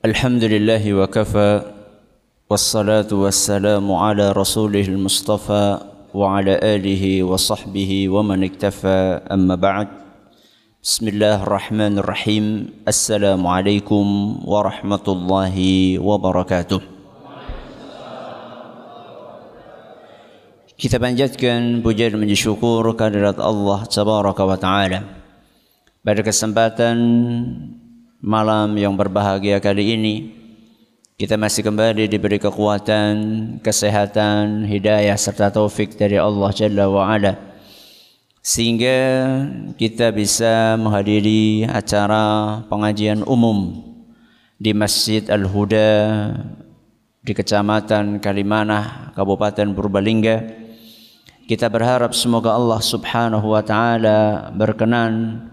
Alhamdulillah wa kafa wassalatu wassalamu ala rasulihil mustafa wa ala alihi wa sahbihi wa man iktafa amma ba'd. Bismillahirrahmanirrahim. Assalamualaikum warahmatullahi wabarakatuh. Kita panjatkan puja dan puji syukur kehadirat Allah tabaraka wa taala. Pada kesempatan malam yang berbahagia kali ini, kita masih kembali diberi kekuatan, kesehatan, hidayah serta taufik dari Allah Jalla wa'ala, sehingga kita bisa menghadiri acara pengajian umum di Masjid Al-Huda di Kecamatan Kalimanah, Kabupaten Purbalingga. Kita berharap semoga Allah Subhanahu wa taala berkenan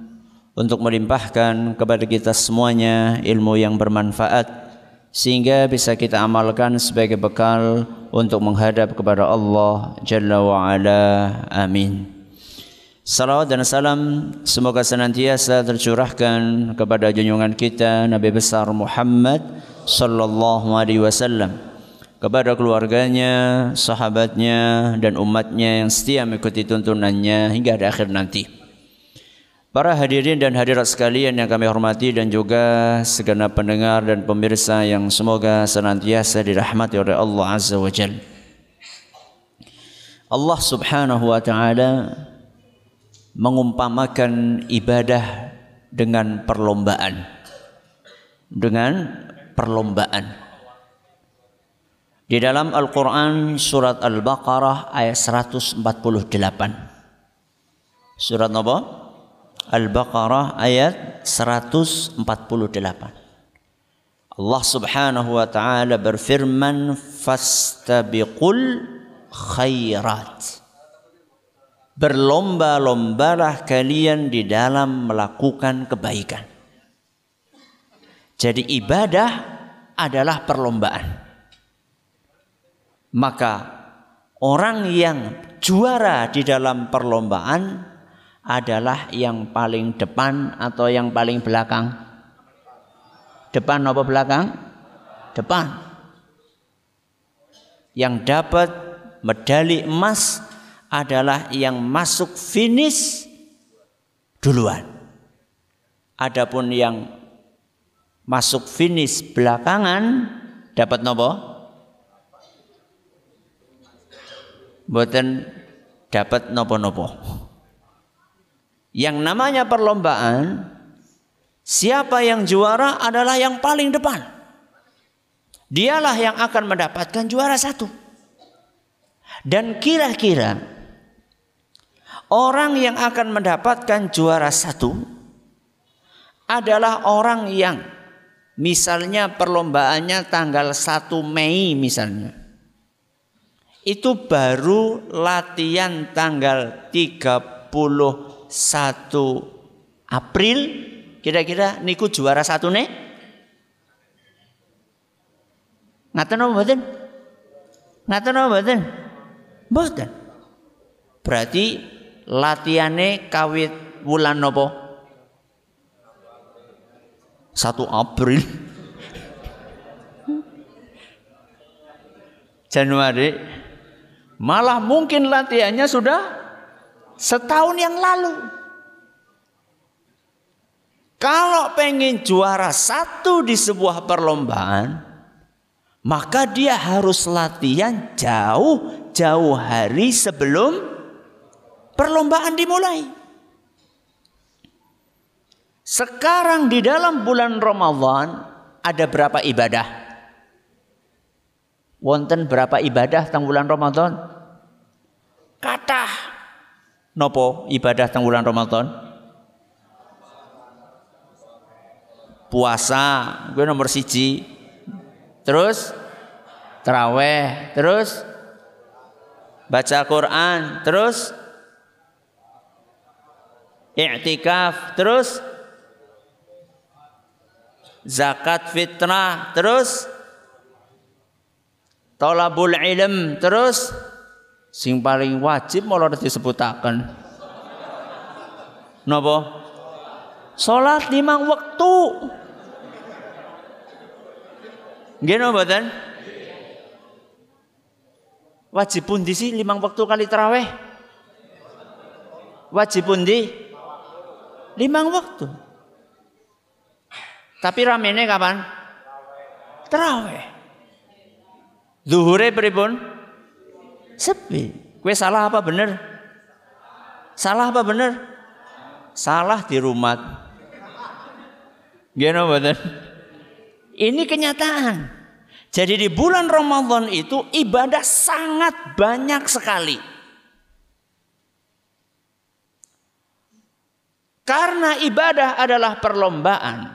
untuk melimpahkan kepada kita semuanya ilmu yang bermanfaat, sehingga bisa kita amalkan sebagai bekal untuk menghadap kepada Allah Jalla wa'ala. Amin. Salawat dan salam semoga senantiasa tercurahkan kepada junjungan kita Nabi besar Muhammad sallallahu alaihi wasallam, kepada keluarganya, sahabatnya, dan umatnya yang setia mengikuti tuntunannya hingga di akhir nanti. Para hadirin dan hadirat sekalian yang kami hormati, dan juga segenap pendengar dan pemirsa yang semoga senantiasa dirahmati oleh Allah Azza wa Jalla. Allah Subhanahu wa taala mengumpamakan ibadah dengan perlombaan. Di dalam Al-Quran surat Al-Baqarah ayat 148. Surat apa? Al-Baqarah ayat 148. Allah Subhanahu wa taala berfirman, fastabiqul khairat. Berlomba-lombalah kalian di dalam melakukan kebaikan. Jadi ibadah adalah perlombaan. Maka orang yang juara di dalam perlombaan adalah yang paling depan atau yang paling belakang? Depan apa belakang? Depan. Yang dapat medali emas adalah yang masuk finish duluan. Adapun yang masuk finish belakangan dapat nopo? Mboten dapat nopo-nopo. Yang namanya perlombaan, siapa yang juara adalah yang paling depan. Dialah yang akan mendapatkan juara satu. Dan kira-kira orang yang akan mendapatkan juara satu adalah orang yang misalnya perlombaannya tanggal 1 Mei misalnya. Itu baru latihan tanggal 31 April, kira-kira niku juara satu nih. Ngaten apa mboten? Ngaten apa mboten? Mboten. Berarti latihane kawit wulan napa? 1 April. Januari. Malah mungkin latihannya sudah setahun yang lalu. Kalau pengen juara satu di sebuah perlombaan, maka dia harus latihan jauh-jauh hari sebelum perlombaan dimulai. Sekarang di dalam bulan Ramadan ada berapa ibadah? Wonten berapa ibadah teng bulan Ramadan? Kathah. Nopo ibadah teng bulan Ramadan? Puasa, gue nomor 1. Terus taraweh, terus baca Quran, terus i'tikaf, terus zakat fitrah, terus thalabul ilm, terus sing paling wajib malah disebutaken napa? Salat 5 waktu. Nggih napa mboten? Wajib pundi sih 5 waktu kali tarawih? Wajib pundi? 5 waktu. Tapi ramene kapan? Tarawih. Zuhure pripun? Sepi. Kowe salah apa bener? Salah apa bener? Salah di rumah. Gimana mboten? Ini kenyataan. Jadi di bulan Ramadan itu ibadah sangat banyak sekali. Karena ibadah adalah perlombaan.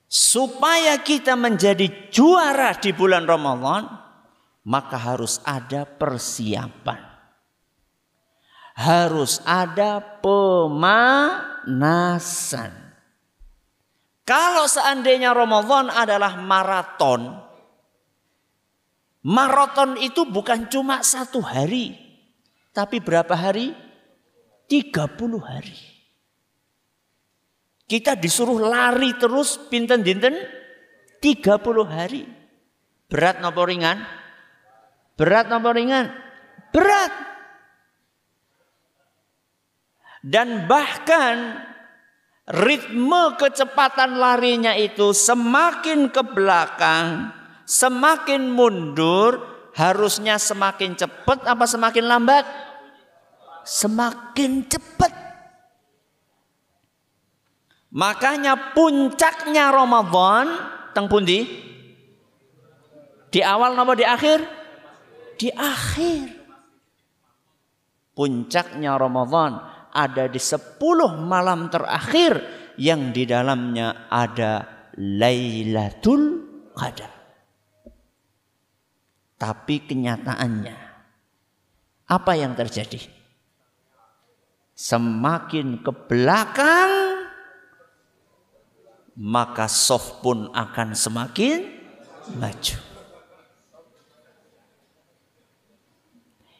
Supaya kita menjadi juara di bulan Ramadan, maka harus ada persiapan. Harus ada pemanasan. Kalau seandainya Ramadan adalah maraton, maraton itu bukan cuma 1 hari, tapi berapa hari? 30 hari. Kita disuruh lari terus pinten dinten 30 hari. Berat napa ringan? Berat napa ringan? Berat. Dan bahkan ritme kecepatan larinya itu semakin ke belakang, semakin mundur, harusnya semakin cepat apa semakin lambat? Semakin cepat. Makanya puncaknya Ramadan teng pundi? Di awal napa di akhir? Di akhir. Puncaknya Ramadan ada di 10 malam terakhir yang di dalamnya ada Lailatul Qadar. Tapi kenyataannya apa yang terjadi? Semakin ke belakang maka soft pun akan semakin maju.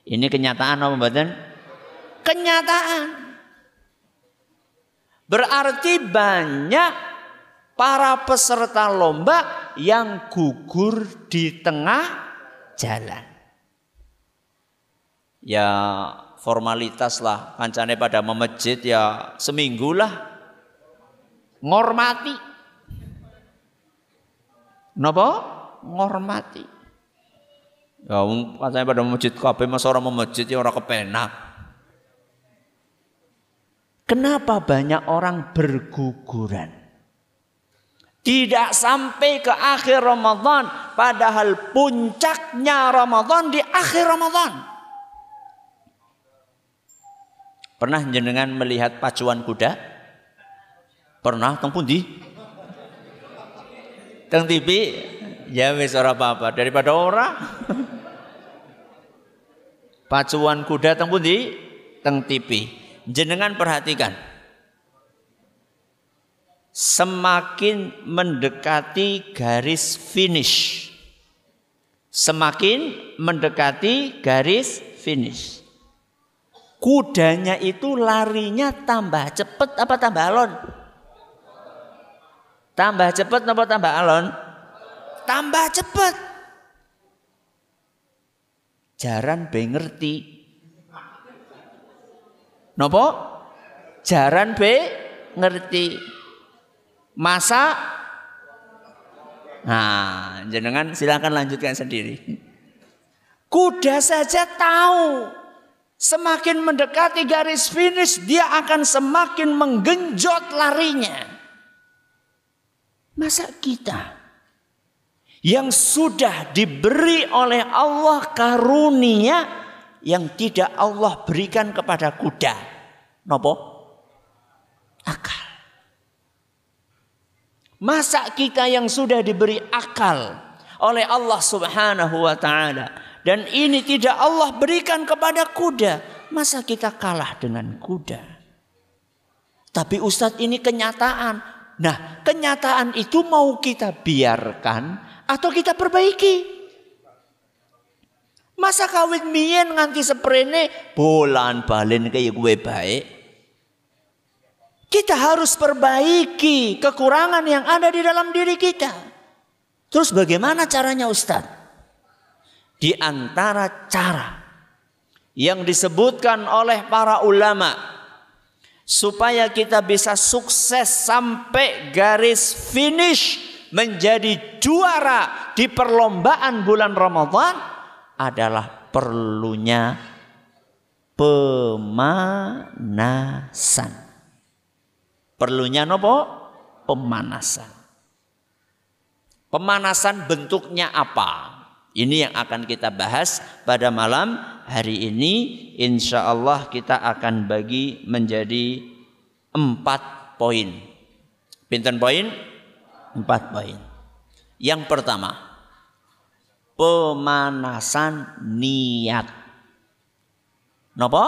Ini kenyataan apa mboten? Kenyataan. Berarti banyak para peserta lomba yang gugur di tengah jalan. Ya formalitas lah, kancane pada memejit ya seminggu lah. Ngormati. Napa? Ngormati. Ya kancane pada memejit kabeh masa ora memejit ya ora kepenak. Kenapa banyak orang berguguran? Tidak sampai ke akhir Ramadan, padahal puncaknya Ramadan di akhir Ramadan. Pernah jenengan melihat pacuan kuda? Pernah teng pundi? Teng TV? Ya wis ora apa-apa daripada ora. Pacuan kuda teng pundi? Teng TV. Jenengan perhatikan, semakin mendekati garis finish, semakin mendekati garis finish, kudanya itu larinya tambah cepat apa tambah alon? Tambah cepat apa tambah alon? Tambah cepat. Jaran be ngerti. Nopo? Jaran be ngerti. Masa? Nah, jenengan silakan lanjutkan sendiri. Kuda saja tahu semakin mendekati garis finish dia akan semakin menggenjot larinya. Masa kita yang sudah diberi oleh Allah karunia yang tidak Allah berikan kepada kuda, nopo? Akal. Masa kita yang sudah diberi akal oleh Allah Subhanahu wa taala dan ini tidak Allah berikan kepada kuda, masa kita kalah dengan kuda? Tapi Ustadz ini kenyataan. Nah, kenyataan itu mau kita biarkan atau kita perbaiki? Masa kawit mien nganti seprene bolan balen kaya gue baik. Kita harus perbaiki kekurangan yang ada di dalam diri kita. Terus bagaimana caranya Ustaz? Di antara cara yang disebutkan oleh para ulama supaya kita bisa sukses sampai garis finish menjadi juara di perlombaan bulan Ramadan adalah perlunya pemanasan. Perlunya nopo? Pemanasan. Pemanasan bentuknya apa? Ini yang akan kita bahas pada malam hari ini. Insya Allah kita akan bagi menjadi 4 poin. Pinten poin? 4 poin. Yang pertama, pemanasan niat. Napa?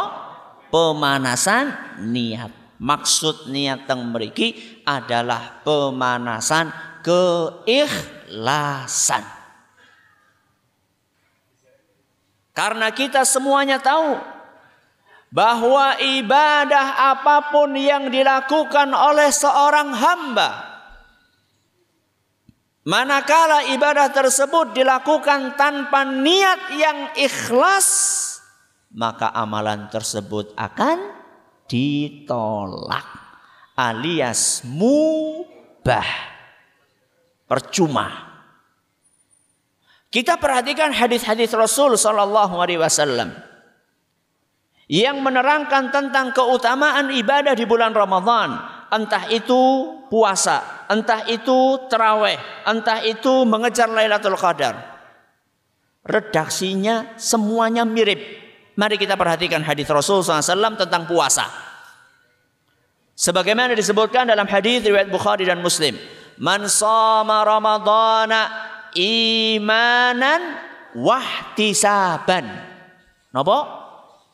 Pemanasan niat. Maksud niat yang mriki adalah pemanasan keikhlasan. Karena kita semuanya tahu bahwa ibadah apapun yang dilakukan oleh seorang hamba, manakala ibadah tersebut dilakukan tanpa niat yang ikhlas, maka amalan tersebut akan ditolak alias mubah, percuma. Kita perhatikan hadis-hadis Rasul sallallahu alaihi wasallam yang menerangkan tentang keutamaan ibadah di bulan Ramadan, entah itu puasa, entah itu tarawih, entah itu mengejar Lailatul Qadar. Redaksinya semuanya mirip. Mari kita perhatikan hadis Rasul SAW tentang puasa. Sebagaimana disebutkan dalam hadis riwayat Bukhari dan Muslim, man shoma ramadhana imanan wahtisaban. Napa?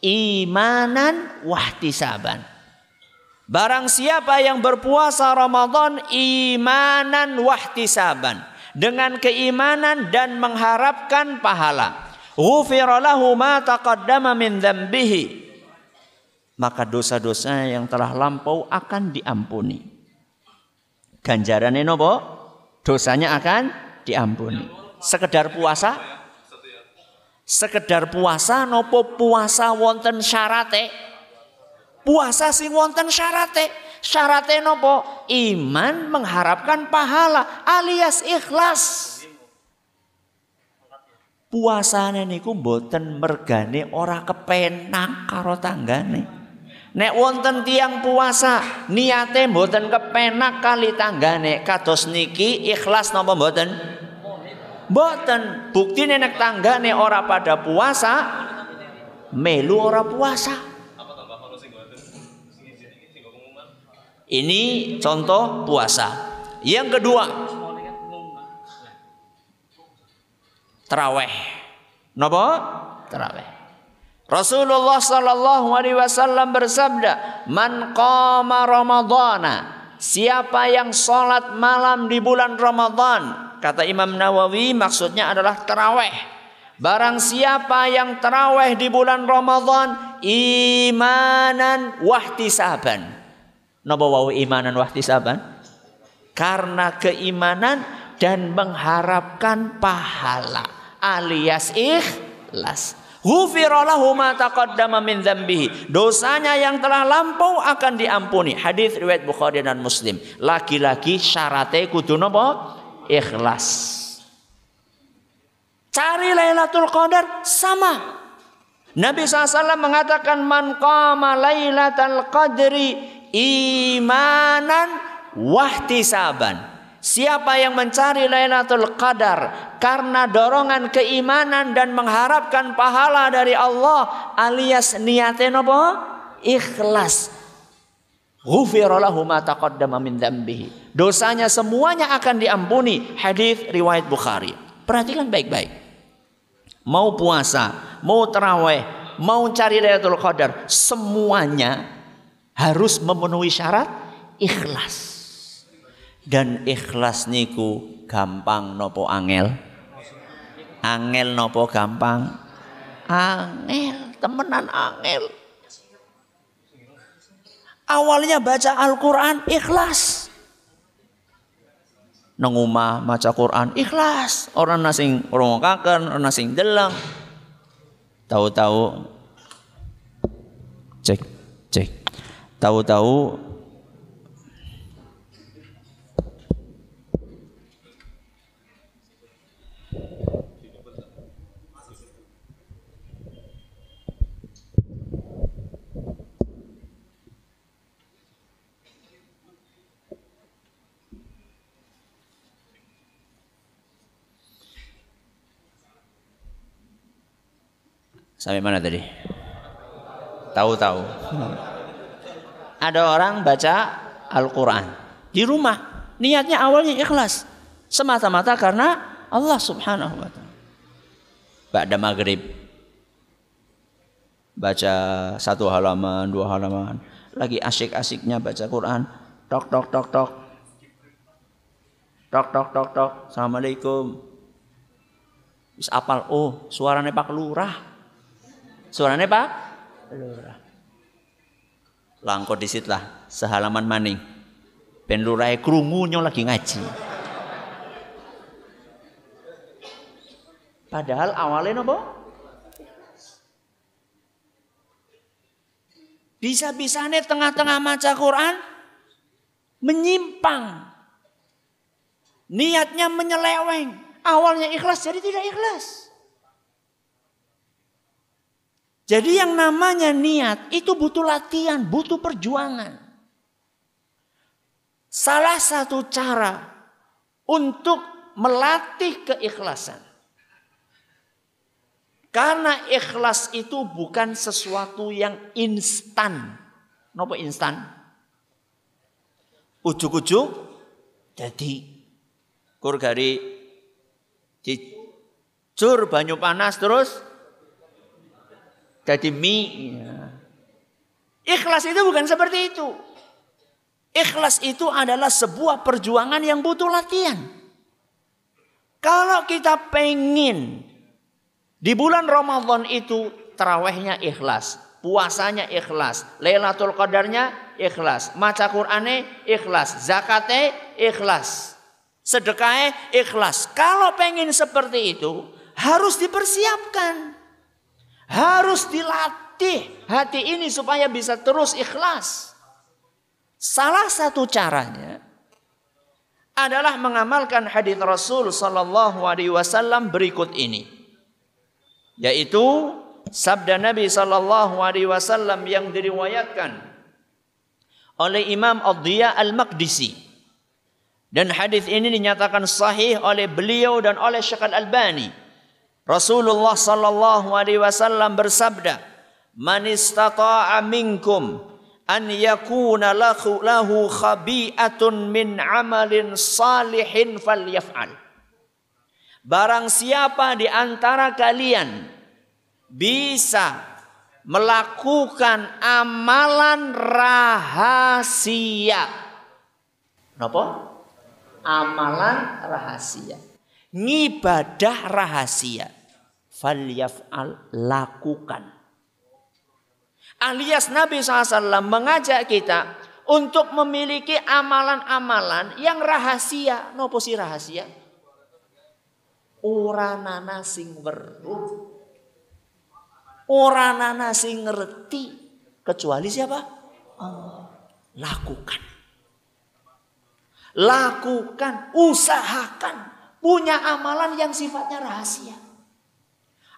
Imanan wahtisaban. Barang siapa yang berpuasa Ramadan imanan wahtisaban, dengan keimanan dan mengharapkan pahala, ghufira lahu ma taqaddama min dzambihi, maka dosa-dosa yang telah lampau akan diampuni. Ganjarane napa? Dosanya akan diampuni. Sekedar puasa? Sekedar puasa nopo puasa wonten syarate? Puasa sing wonten syarate. Syarate nopo? Iman mengharapkan pahala alias ikhlas. Puasane niku mboten mergane ora kepenak karo tanggane. Nek wonten tiang puasa niate mboten kepenak kali tanggane, kados niki ikhlas napa mboten? Mboten. Buktine nek tanggane ora pada puasa, melu ora puasa. Ini contoh puasa. Yang kedua, tarawih. Napa? Tarawih. Rasulullah sallallahu alaihi wasallam bersabda, "Man qama Ramadhana," siapa yang salat malam di bulan Ramadan, kata Imam Nawawi maksudnya adalah tarawih. Barang siapa yang tarawih di bulan Ramadan imanan wahtisaban. Napa wau imanan wahtisaban? Karena keimanan dan mengharapkan pahala alias ikhlas. Ghufira lahu ma taqaddama min dzambihi. Dosanya yang telah lampau akan diampuni. Hadis riwayat Bukhari dan Muslim. Laki-laki syaratnya kudu napa? Ikhlas. Cari Lailatul Qadar sama. Nabi SAW mengatakan man qama Lailatul Qadri imanan wahtisaban. Siapa yang mencari Lailatul Qadar karena dorongan keimanan dan mengharapkan pahala dari Allah alias niatnya napa? Ikhlas. Ghufira lahu ma taqaddama min dzambihi. Dosanya semuanya akan diampuni. Hadis riwayat Bukhari. Perhatikan baik-baik. Mau puasa, mau tarawih, mau cari Lailatul Qadar, semuanya harus memenuhi syarat ikhlas. Dan ikhlas niku gampang nopo angel? Angel nopo gampang? Angel, temenan angel. Awalnya baca Al-Quran ikhlas. nang omah maca Quran ikhlas, orang sing ngrungokaken, orang sing deleng. Tahu-tahu cek. Tahu-tahu sampai mana tadi? Tahu-tahu. Ada orang baca Al-Quran di rumah, niatnya awalnya ikhlas, semata-mata karena Allah Subhanahu wa Ta'ala. Ba'da maghrib baca 1 halaman, 2 halaman, lagi asyik-asyiknya baca Quran, tok tok tok tok, tok tok tok tok, assalamualaikum. Wis apal, oh suaranya Pak Lurah. Suaranya Pak Lurah. Langkau disit lah sehalaman maning. Ben lurahe krungu nyong lagi ngaji. Padahal awalnya nopo? Bisa-bisanya tengah-tengah maca Quran menyimpang. Niatnya menyeleweng. Awalnya ikhlas jadi tidak ikhlas. Jadi yang namanya niat itu butuh latihan, butuh perjuangan. Salah satu cara untuk melatih keikhlasan. Karena ikhlas itu bukan sesuatu yang instan. Napa instan? Ujuk-ujuk jadi kur gari dicur banyu panas terus jadi mie. Ikhlas itu bukan seperti itu. Ikhlas itu adalah sebuah perjuangan yang butuh latihan. Kalau kita pengen di bulan Ramadan itu tarawehnya ikhlas, puasanya ikhlas, Lailatul Qadarnya ikhlas, maca Qur'ane ikhlas, zakate ikhlas, sedekahnya ikhlas. Kalau pengen seperti itu harus dipersiapkan. Harus dilatih hati ini supaya bisa terus ikhlas. Salah satu caranya adalah mengamalkan hadis Rasul sallallahu alaihi wasallam berikut ini. Yaitu sabda Nabi sallallahu alaihi wasallam yang diriwayatkan oleh Imam Ad-Diya Al-Maqdisi. Dan hadis ini dinyatakan sahih oleh beliau dan oleh Syekh Al-Albani. Rasulullah sallallahu alaihi wasallam bersabda, "Man istata'a minkum an yakuna lahu khabi'atun min amalin salihin falyaf'al." Barang siapa di antara kalian bisa melakukan amalan rahasia. Napa? Amalan rahasia. Ngibadah rahasia. Falyaf'al, lakukan. Alias Nabi SAW mengajak kita untuk memiliki amalan-amalan yang rahasia. Nopo sih rahasia? Ora nana sing weruh. Ora nana sing ngerti. Kecuali siapa? Allah. Lakukan. Lakukan, usahakan. Punya amalan yang sifatnya rahasia.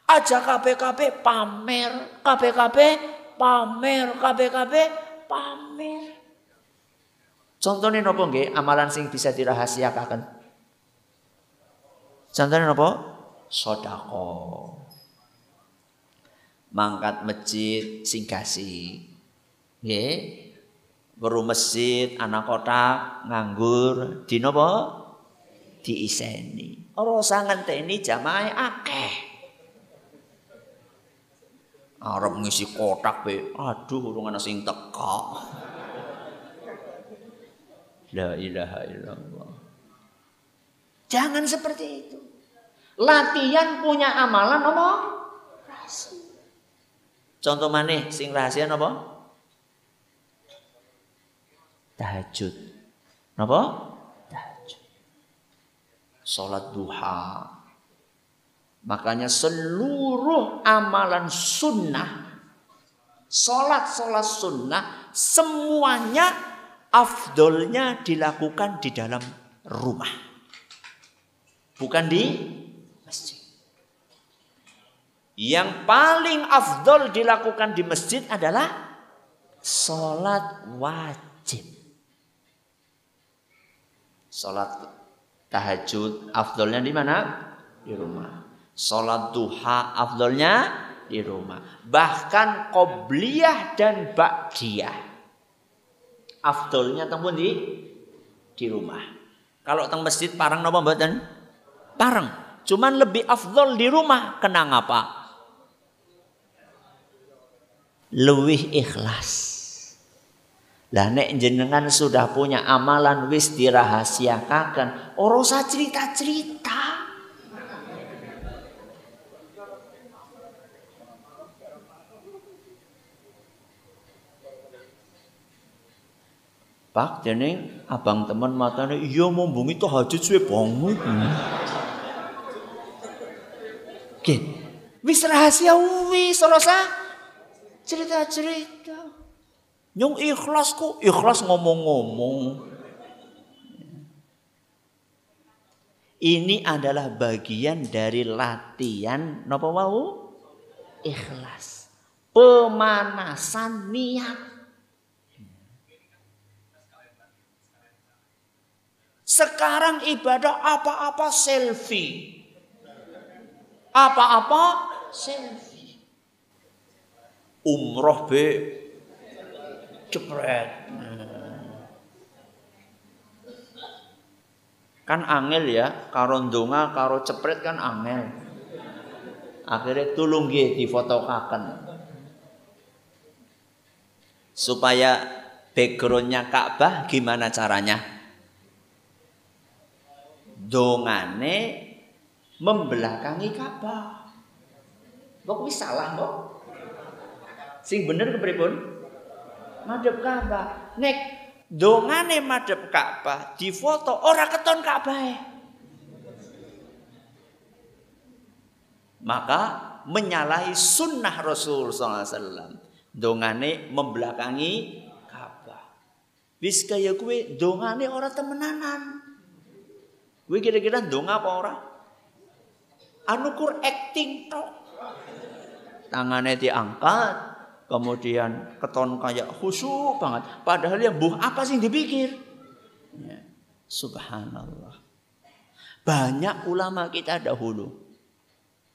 Aja KPKP pamer, KPKP pamer, KPKP pamer. Contohnya nopo nggih amalan sing bisa dirahasiakan? Contohnya nopo? Sedekah. Mangkat masjid sing kasih. Nggih. Weru masjid anak kota nganggur di nopo? Diiseni. Ora usah ngenteni jamaah akeh. Arep ngisi kotak be. Aduh urung ana sing teka. La ilaha illallah. Jangan seperti itu. Latihan punya amalan apa? Rahasia. Contoh maneh sing rahasia napa? Tahajud. Napa? Tahajud. Salat duha. Makanya seluruh amalan sunnah, salat sunnah, semuanya afdolnya dilakukan di dalam rumah. Bukan di masjid. Yang paling afdol dilakukan di masjid adalah salat wajib. Salat tahajud afdolnya di mana? Di rumah. Salat duha afdolnya di rumah. Bahkan qobliyah dan ba'diyah afdolnya tembun di rumah. Kalau teng masjid parang napa mboten? Parang. Cuman lebih afdol di rumah. Kenang apa? Luwih ikhlas. Lah nek jenengan sudah punya amalan wis dirahasiakaken, ora usah cerita-cerita. Pak dening abang temen matane iya mumbungi tahajud suwe banget. Oke. Wis rahasia wis ora usah cerita-cerita. Nyong ikhlas kok, ikhlas ngomong-ngomong. Ini adalah bagian dari latihan napa wau? Ikhlas. Pemanasan niat. Sekarang ibadah apa-apa selfie. Apa-apa selfie. Umroh be cepret. Kan angel ya, karo ndonga karo cepret kan angel. Akhirnya tulung nggih difotokaken. Supaya backgroundnya Ka'bah gimana caranya? Dongane membelakangi Ka'bah. Kok wis salah kok? Sing bener kepripun? Madhep Ka'bah. Nek dongane madhep Ka'bah, difoto ora keton Ka'bahe. Maka menyalahi sunnah Rasul sallallahu alaihi wasallam. Dongane membelakangi Ka'bah. Wis kaya kuwi dongane ora temenanan. Kuwi kira-kira ndonga apa ora? Anu kur acting tok. Tangane diangkat, kemudian keton kayak khusyuk banget. Padahal yang buh apa sih dipikir? Ya, subhanallah. Banyak ulama kita dahulu.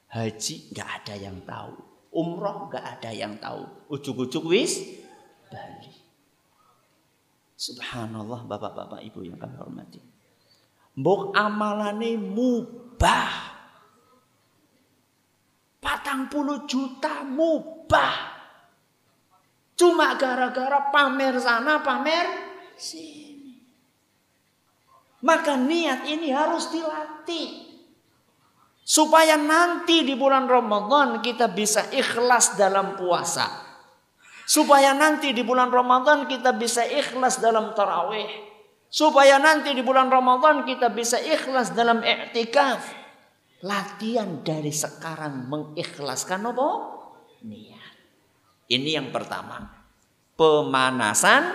Haji nggak ada yang tahu. Umroh nggak ada yang tahu. Ujuk-ujuk wis bali. Subhanallah bapak-bapak ibu yang kami hormati. Mbok amalane mubah. 40 juta mubah. Cuma gara-gara pamer sana, pamer sini. Maka niat ini harus dilatih. Supaya nanti di bulan Ramadan kita bisa ikhlas dalam puasa. Supaya nanti di bulan Ramadan kita bisa ikhlas dalam tarawih. Supaya nanti di bulan Ramadan kita bisa ikhlas dalam i'tikaf. Latihan dari sekarang mengikhlaskan apa? Niat. Ini yang pertama. Pemanasan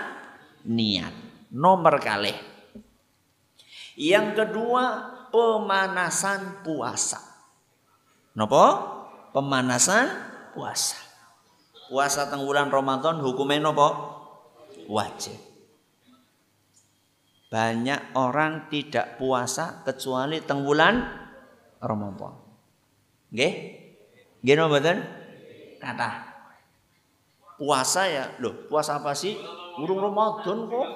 niat. Nomor kalih. Yang kedua, pemanasan puasa. Napa? Pemanasan puasa. Puasa teng bulan Ramadan hukumnya napa? Wajib. Banyak orang tidak puasa kecuali teng bulan Ramadan. Nggih? Nggih napa mboten? Kathah. Puasa ya, loh, puasa apa sih? Urung Ramadan kok.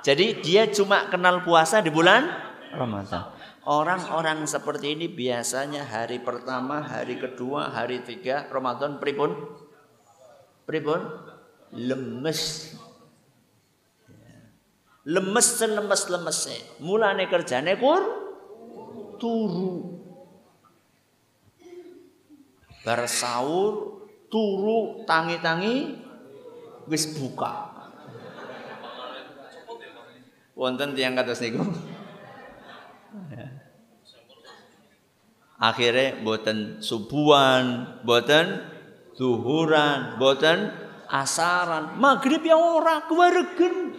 Jadi dia cuma kenal puasa di bulan Ramadan. Orang-orang seperti ini biasanya hari pertama, hari kedua, hari tiga Ramadan pripun? Pripun? Lemes. Lemes selemes-lemese. Mulane kerjane turu. Bar sahur turu tangi-tangi wis buka. Wonten tiyang kados niku. Akhirnya boten subuhan, boten zuhuran, boten asaran, maghrib ya ora kewaregen.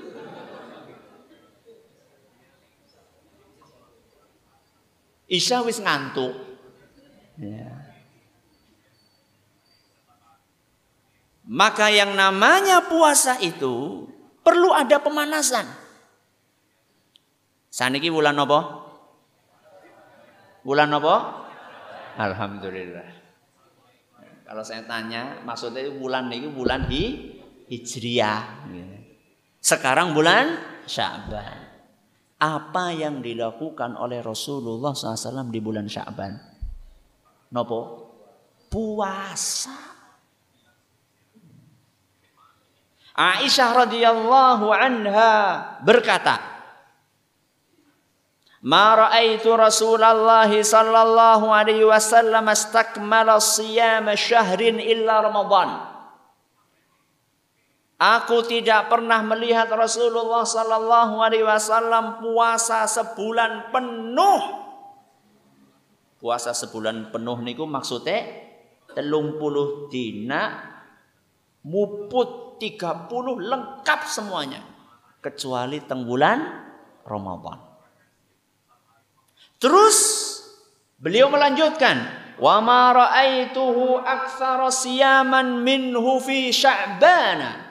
Isya wis ngantuk. Ya. Maka yang namanya puasa itu perlu ada pemanasan. Saniki bulan apa? Bulan apa? Alhamdulillah. Kalau saya tanya, maksudnya bulan ini bulan Hijriah. Sekarang bulan Sya'ban. Apa yang dilakukan oleh Rasulullah SAW di bulan Sya'ban? Nopo? Puasa. Aisyah radhiyallahu anha berkata, "Ma ra'aitu Rasulullah sallallahu alaihi wasallam astakmala shiyama syahrin illa Ramadan." Aku tidak pernah melihat Rasulullah sallallahu alaihi wasallam puasa sebulan penuh. Puasa sebulan penuh niku maksudnya 30 dina muput 30 lengkap semuanya kecuali teng bulan Ramadan. Terus beliau melanjutkan, wa ma ra'aituhu aktsara siyaman minhu fi Sya'ban.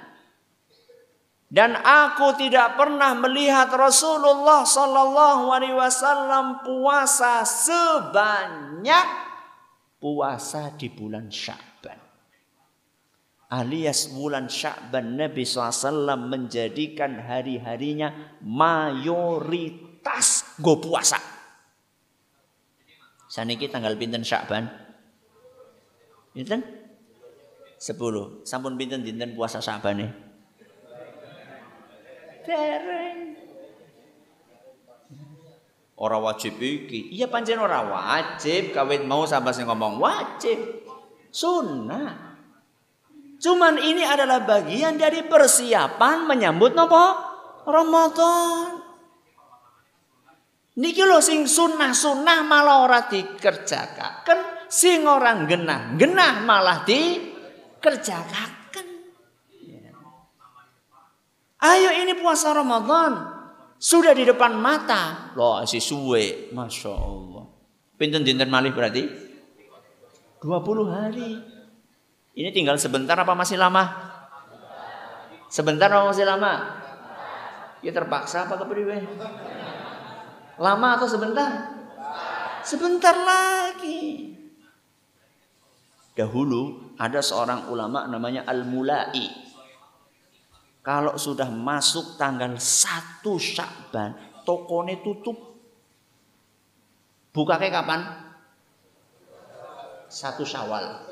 Dan aku tidak pernah melihat Rasulullah sallallahu alaihi wasallam puasa sebanyak puasa di bulan Sya'ban. Alias bulan Sya'ban Nabi SAW menjadikan hari-harinya mayoritas go puasa. Saniki tanggal pinten Sya'ban? Pinten? 10. Sampun pinten dinten puasa Sya'ban nih? Dereng. Ora wajib iki. Iya pancen ora wajib, kawit mau sampai sing ngomong wajib. Sunnah. Cuman ini adalah bagian dari persiapan menyambut napa? Ramadan. Niki lho sing sunnah-sunnah malah ora dikerjakaken, sing orang genah-genah malah dikerjakaken. Ayo ini puasa Ramadan. Sudah di depan mata. Loh si suwe. Masya Allah. Pinten dinten malih berarti? 20 hari. Ini tinggal sebentar apa masih lama? Sebentar apa masih lama? Ya terpaksa apa kepriwe? Lama atau sebentar? Sebentar lagi. Dahulu ada seorang ulama namanya Al-Mulai. Kalau sudah masuk tanggal 1 Sya'ban, tokone tutup. Bukake kapan? 1 Syawal.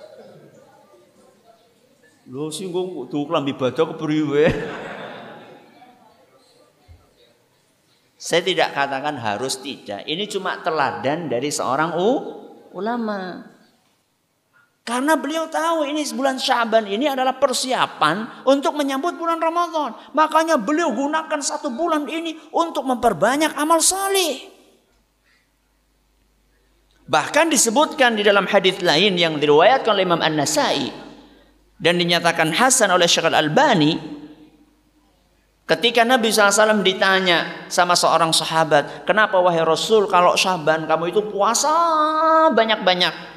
Lho sing kudu klambi badak kepriwe? Saya tidak katakan harus tidak. Ini cuma teladan dari seorang ulama. Karena beliau tahu ini bulan Sya'ban ini adalah persiapan untuk menyambut bulan Ramadan. Makanya beliau gunakan 1 bulan ini untuk memperbanyak amal saleh. Bahkan disebutkan di dalam hadis lain yang diriwayatkan oleh Imam An-Nasa'i dan dinyatakan hasan oleh Syekh Al-Albani, ketika Nabi SAW ditanya sama seorang sahabat, "Kenapa wahai Rasul kalau Sya'ban kamu itu puasa banyak-banyak?"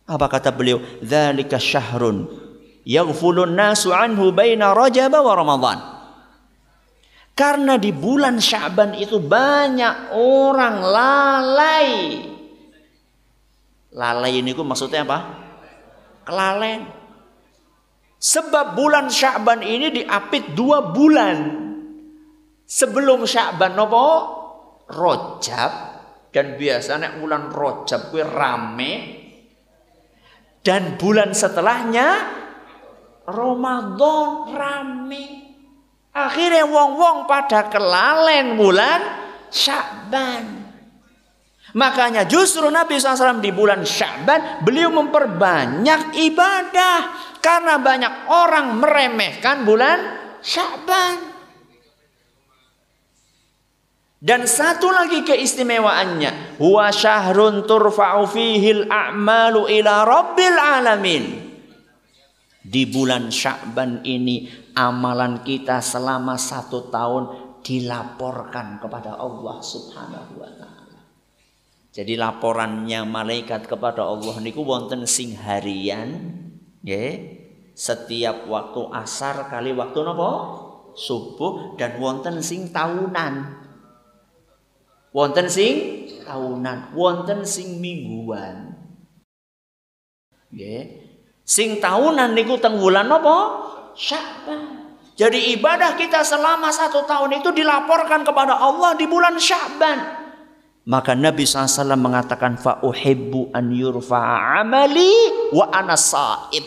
Apa kata beliau? Dzalika syahrun yaghfulun nasu anhu baina Rajab wa Ramadan. Karena di bulan Sya'ban itu banyak orang lalai. Lalai ini maksudnya apa? Kelalen. Sebab bulan Sya'ban ini diapit 2 bulan. Sebelum Sya'ban napa? Rajab. Dan biasanya bulan Rajab kuwi rame. Dan bulan setelahnya Ramadan rame. Akhirnya wong-wong pada kelalen bulan Sya'ban. Makanya justru Nabi SAW di bulan Sya'ban beliau memperbanyak ibadah. Karena banyak orang meremehkan bulan Sya'ban. Dan satu lagi keistimewaannya, huwa syahrun turfa'u fihil a'malu ila rabbil alamin. Di bulan Sya'ban ini amalan kita selama 1 tahun dilaporkan kepada Allah Subhanahu wa taala. Jadi laporannya malaikat kepada Allah niku wonten sing harian, nggih. Setiap waktu asar kali waktu napa? Subuh, dan wonten sing tahunan. Wonten sing tahunan, wonten sing mingguan. Nggih. Sing tahunan niku teng wulan napa? Sya'ban. Jadi ibadah kita selama 1 tahun itu dilaporkan kepada Allah di bulan Sya'ban. Maka Nabi SAW mengatakan, fa uhibbu an yurfa'a amali wa ana sha'ib.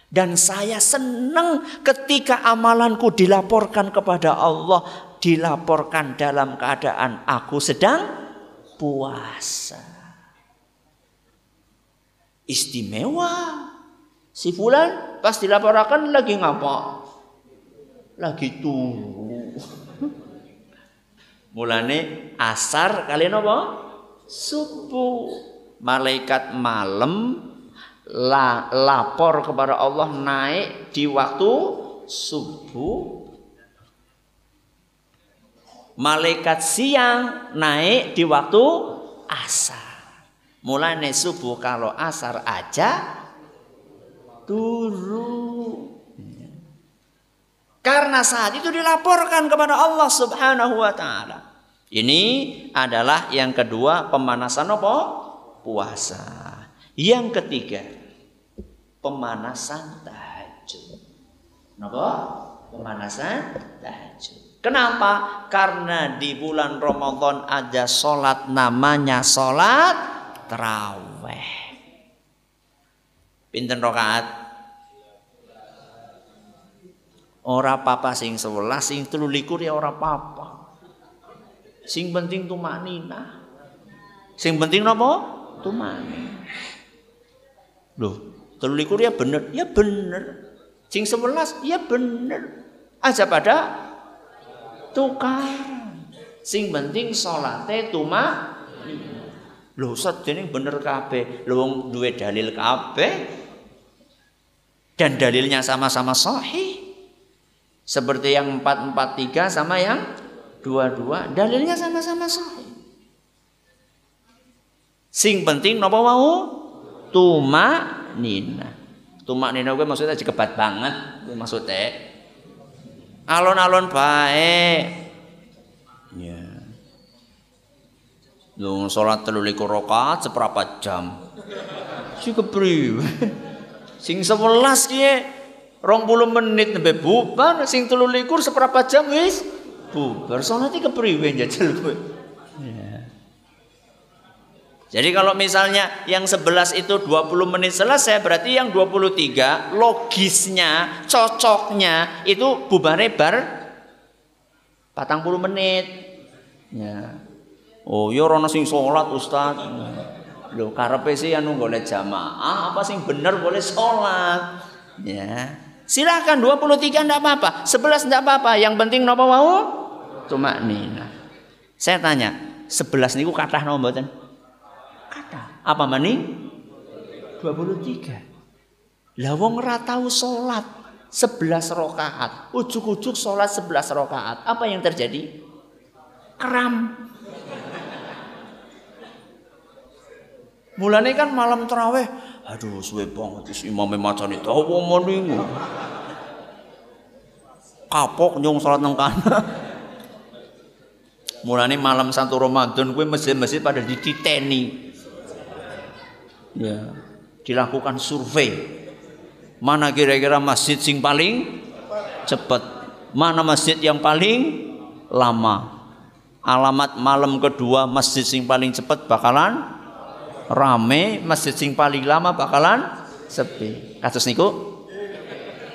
Dan saya senang ketika amalanku dilaporkan kepada Allah, dilaporkan dalam keadaan aku sedang puasa. Istimewa. Si fulan pas dilaporkan lagi ngapa? Lagi turu. Mulane asar kalian apa? Subuh. Malaikat malam lapor kepada Allah naik di waktu subuh. Malaikat siang naik di waktu asar. Mulane subuh kalau asar aja turu. Karena saat itu dilaporkan kepada Allah Subhanahu wa taala. Ini adalah yang kedua, pemanasan apa? Puasa. Yang ketiga, pemanasan tahajud. Napa? Pemanasan tahajud. Kenapa? Karena di bulan Ramadan ada sholat namanya sholat taraweh. Pinten rakaat? Ora papa sing 11, sing 23 ya ora papa. Sing penting tumanina. Sing penting napa? Tumanina. Loh, 23 ya bener, ya bener. Sing 11 ya bener. Aja pada tukar. Sing penting salate tumanina. Loh, sedene bener kabeh. Lho wong duwe dalil kabeh. Dan dalilnya sama-sama sahih. Seperti yang 443 sama yang 22, dalilnya sama-sama sahih. Sing penting napa wau? Tumanina. Tumanina kuwi maksudnya kebat banget, kuwi maksudnya. Alon-alon bae. Ya. Lu salat 23 rakaat seperempat jam. Si kepriwe? Sing 11 kiye 20 menit nembe bubar, sing 23 seperempat jam wis bubar. Salate kepriwe njajal kowe? Ya. Jadi kalau misalnya yang 11 itu 20 menit selesai, berarti yang 23 logisnya, cocoknya itu bubare bar 40 menit. Ya. Oh, ya ora ono sing salat, Ustaz. Lho karepe sih anu golek jamaah apa sing bener boleh sholat. Ya. Silakan 23 enggak apa-apa, 11 enggak apa-apa, yang penting napa mau? Tumanina. Saya tanya, 11 niku kathah napa mboten? Kathah. Apa maning? 23. Lah wong ora tau salat 11 rakaat, ujug-ujug salat 11 rakaat. Apa yang terjadi? Kram. Mulane kan malam tarawih, aduh suwe banget wis imame macane dawa maning. Kapok nyung salat nang kana. Mulane malam 1 Ramadan kuwi masjid-masjid pada dititeni. Ya, dilakukan survei. Mana kira-kira masjid sing paling cepat? Mana masjid yang paling lama? Alamat malam kedua masjid sing paling cepat bakalan rame, masjid sing paling lama bakalan sepi. Kasus niku?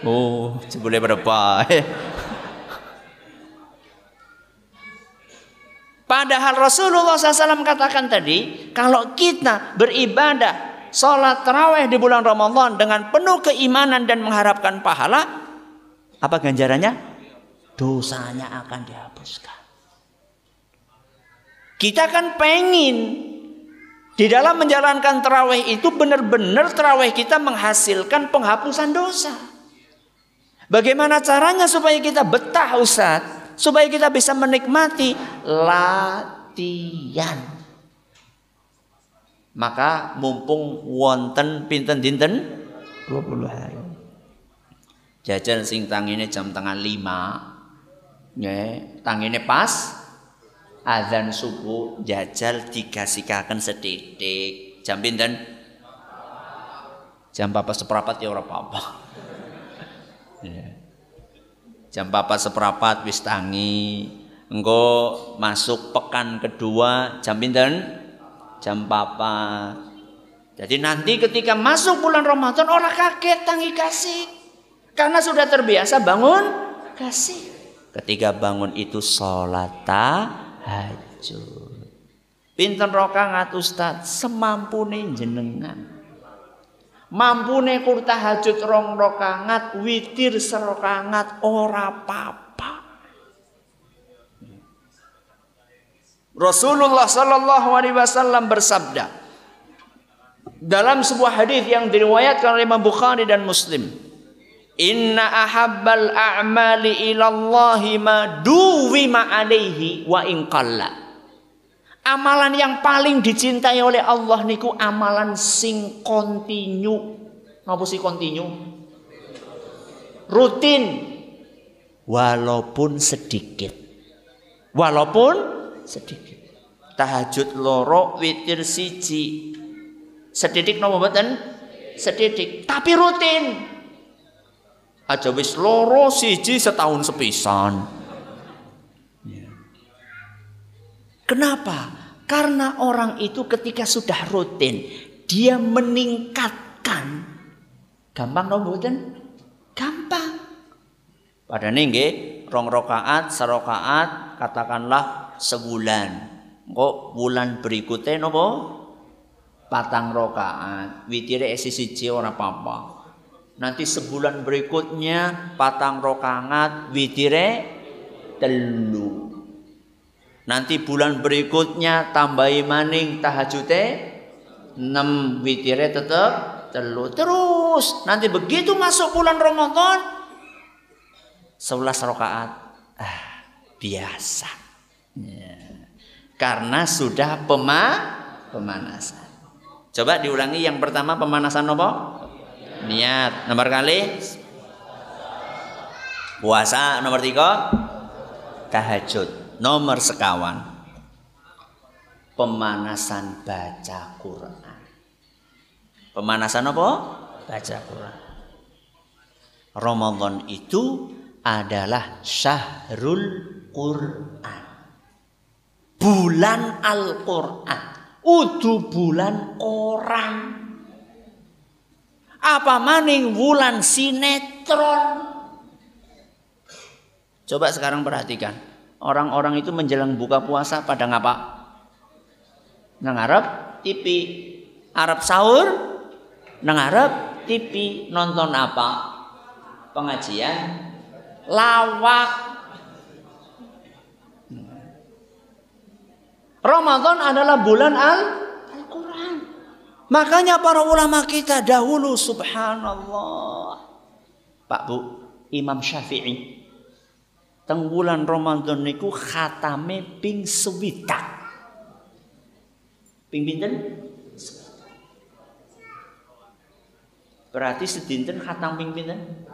Oh, jebule pada bae. Padahal Rasulullah SAW katakan tadi, kalau kita beribadah sholat tarawih di bulan Ramadan dengan penuh keimanan dan mengharapkan pahala, apa ganjarannya? Dosanya akan dihapuskan. Kita kan pengen di dalam menjalankan tarawih itu benar-benar tarawih kita menghasilkan penghapusan dosa. Bagaimana caranya supaya kita betah Ustaz? Supaya kita bisa menikmati latihan. Maka mumpung wonten pinten dinten 20 hari. Jajal sing tangine jam tengah 5. Nggih, tangine pas azan subuh, jajal digasikaken sedidik. Jam pinten? Jam 4:15 ya ora apa-apa. Jam 4:15 wis tangi. Engko masuk pekan kedua jam pinten? Jam 4. Jadi nanti ketika masuk bulan Ramadan orang kaget tangi kasih. Karena sudah terbiasa bangun kasih. Ketika bangun itu sholat tahajud. Pinten rakaat Ustaz? Semampune jenengan. Mampune kur tahajud 2 rakaat, witir 1 rakaat ora apa-apa. Rasulullah sallallahu alaihi wasallam bersabda dalam sebuah hadis yang diriwayatkan oleh Imam Bukhari dan Muslim, "Inna ahabbal a'mali ilallahi ma duwima alaihi wa in qalla." Amalan yang paling dicintai oleh Allah niku amalan sing kontinu. Napa sih kontinu? Rutin. Walaupun sedikit. Walaupun sedikit. Tahajud loro, witir siji. Sedidik napa mboten? Sedidik, tapi rutin. Aja wis loro siji setahun sepisan. Kenapa? Karena orang itu ketika sudah rutin, dia meningkatkan. Gampang napa mboten? Gampang. Padahal nggih 2 rakaat, 1 rakaat katakanlah sebulan. Kok bulan berikutnya napa? 4 rakaat. Witire siji ora apa-apa. Nanti sebulan berikutnya 4 rakaat, witire 3. Nanti bulan berikutnya tambahi maning tahajudnya 6, witire tetap 3. Terus nanti begitu masuk bulan Ramadan 11 rakaat. Biasa. Ya. Karena sudah pemanasan. Coba diulangi yang pertama pemanasan apa? Niat. Nomor kali puasa. Nomor 3 tahajud. Nomor sekawan pemanasan baca Quran. Pemanasan apa? Baca Quran. Ramadan itu adalah syahrul Quran. Bulan Al-Quran. Udu bulan orang. Apa maning bulan sinetron. Coba sekarang perhatikan. Orang-orang itu menjelang buka puasa pada ngapa? Ngarep TV. Arab sahur ngarep TV. Nonton apa? Pengajian lawak. Ramadan adalah bulan Al-Quran. Makanya para ulama kita dahulu subhanallah. Pak Bu, Imam Syafi'i teng bulan Ramadan niku khatame ping 20. Ping pinten? Berarti sedinten khatam ping pinten?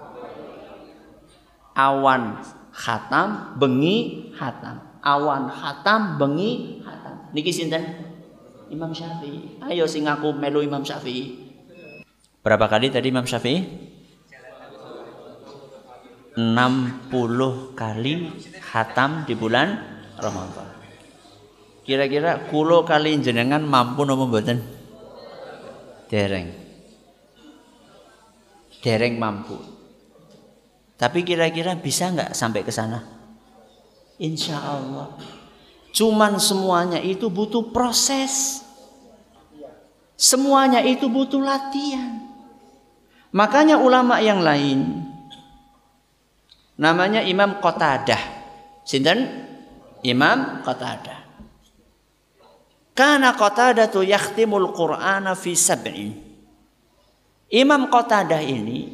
Awan khatam, bengi khatam. Awan khatam, bengi khatam. Niki sinten? Imam Syafi'i. Ayo sing aku melu Imam Syafi'i. Berapa kali tadi Imam Syafi'i? 60 kali khatam di bulan Ramadan. Kira-kira kulo kali jenengan mampu napa mboten? Dereng mampu. Tapi kira-kira bisa nggak sampai ke sana? Insya Allah. Cuman semuanya itu butuh proses. Semuanya itu butuh latihan. Makanya ulama yang lain, namanya Imam Qatadah. Sinten? Imam Qatadah. Kana Qatadatu yakhtimul Qur'ana fi sab'in. Imam Qatadah ini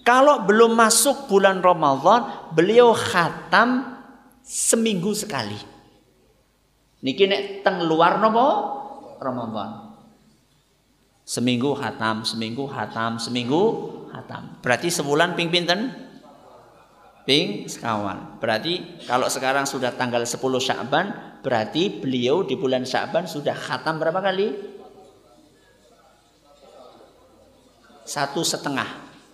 kalau belum masuk bulan Ramadan, beliau khatam seminggu sekali. Niki nek teng luar napa Ramadan. Seminggu khatam, seminggu khatam, seminggu khatam. Berarti sebulan ping pinten? Ping sekawan. Berarti kalau sekarang sudah tanggal 10 Sya'ban, berarti beliau di bulan Sya'ban sudah khatam berapa kali? 1,5.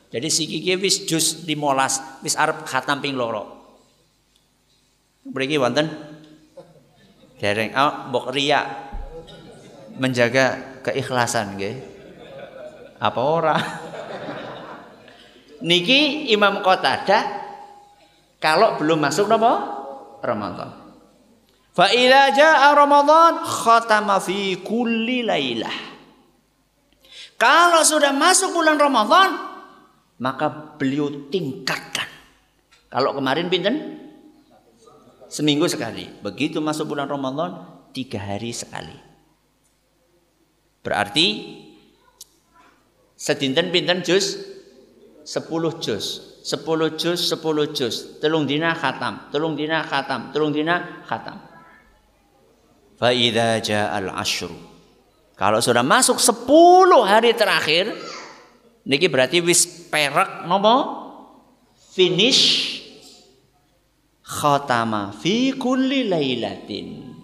Jadi sikiki wis juz 15, wis arep khatam ping loro. Mriki wonten dereng mbok riya menjaga keikhlasan nggih. Apa ora? Niki Imam Qatadah kalau belum masuk napa? Ramadan. Fa idza jaa Ramadan khatama fi kulli lailah. Kalau sudah masuk bulan Ramadan, maka beliau tingkatkan. Kalau kemarin pinten? Seminggu sekali. Begitu masuk bulan Ramadan, 3 hari sekali. Berarti sedinten pinten juz? 10 juz. 10 juz, 10 juz. Telung dina khatam, telung dina khatam, telung dina khatam. Fa idza ja'al asyru. Kalau sudah masuk 10 hari terakhir, niki berarti wis perak nopo? Finish. Khatama fi kulli lailatin.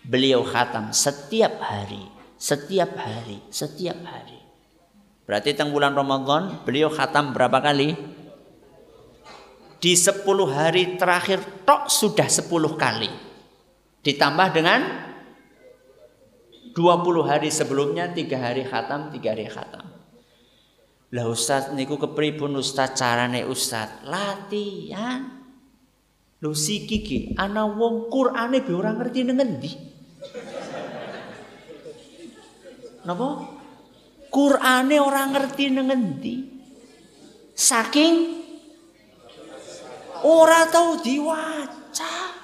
Beliau khatam setiap hari, setiap hari, setiap hari. Berarti teng bulan Ramadan beliau khatam berapa kali? Di 10 hari terakhir tok sudah 10 kali. Ditambah dengan 20 hari sebelumnya 3 hari khatam, 3 hari khatam. Lah Ustaz niku kepripun Ustaz carane Ustaz? Latihan. Lho siki ki ana wong Qur'ane be ora ngerti nang endi. Napa? Qur'ane ora ngerti nang endi. Saking ora tahu diwaca.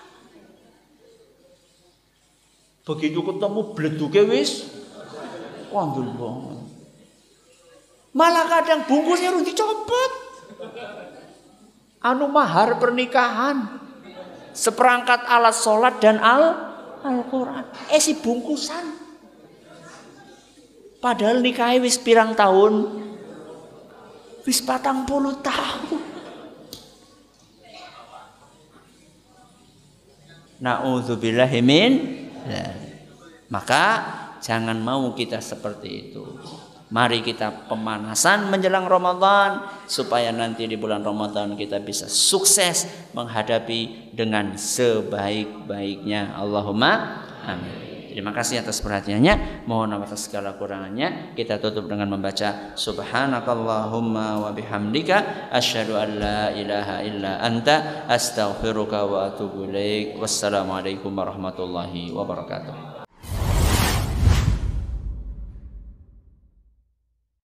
Begitu ketemu bleduke wis kandel banget. Malah kadang bungkusnya harus dicopot. Anu mahar pernikahan, seperangkat alat sholat dan Al-Quran. Si bungkusan. Padahal nikahnya wis pirang tahun, wis 40 tahun. Na'udzubillahi min. Maka jangan mau kita seperti itu. Mari kita pemanasan menjelang Ramadan supaya nanti di bulan Ramadan kita bisa sukses menghadapi dengan sebaik-baiknya. Allahumma amin. Terima kasih atas perhatiannya. Mohon maaf atas segala kurangannya. Kita tutup dengan membaca Subhanakallahumma wa bihamdika asyhadu an la ilaha illa anta astaghfiruka wa atubu ilaik. Wassalamualaikum warahmatullahi wabarakatuh.